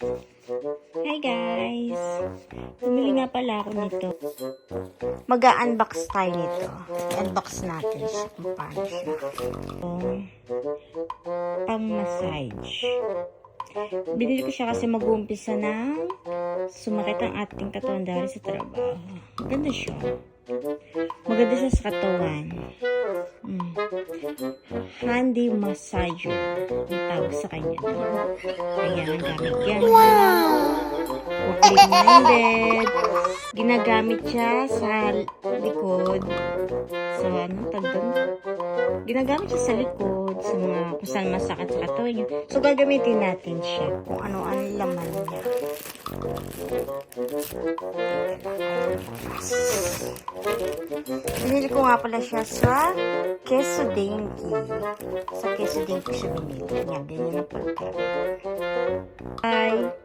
Hi guys! Bumili nga pala ako nito. Mag-unbox tayo nito. I-unbox natin siya kung paano siya. Pang-massage. Binili ko siya kasi mag-uumpisa na sumakit ang ating katawan dahil sa trabaho. Maganda siya. Maganda siya sa katawan. Handy massager ang tawag sa kanya. Ayan, gamit yan. Wow! Clean-minded. Ginagamit siya sa likod. So, ginagamit siya sa likod, sa mga kung saan masakit sa katawan niya. So, gagamitin natin siya kung ano-ano laman niya. Binili ko nga pala siya sa Queso Denki. Sa Queso Denki siya binili. Ganyan ang pagkain. Bye!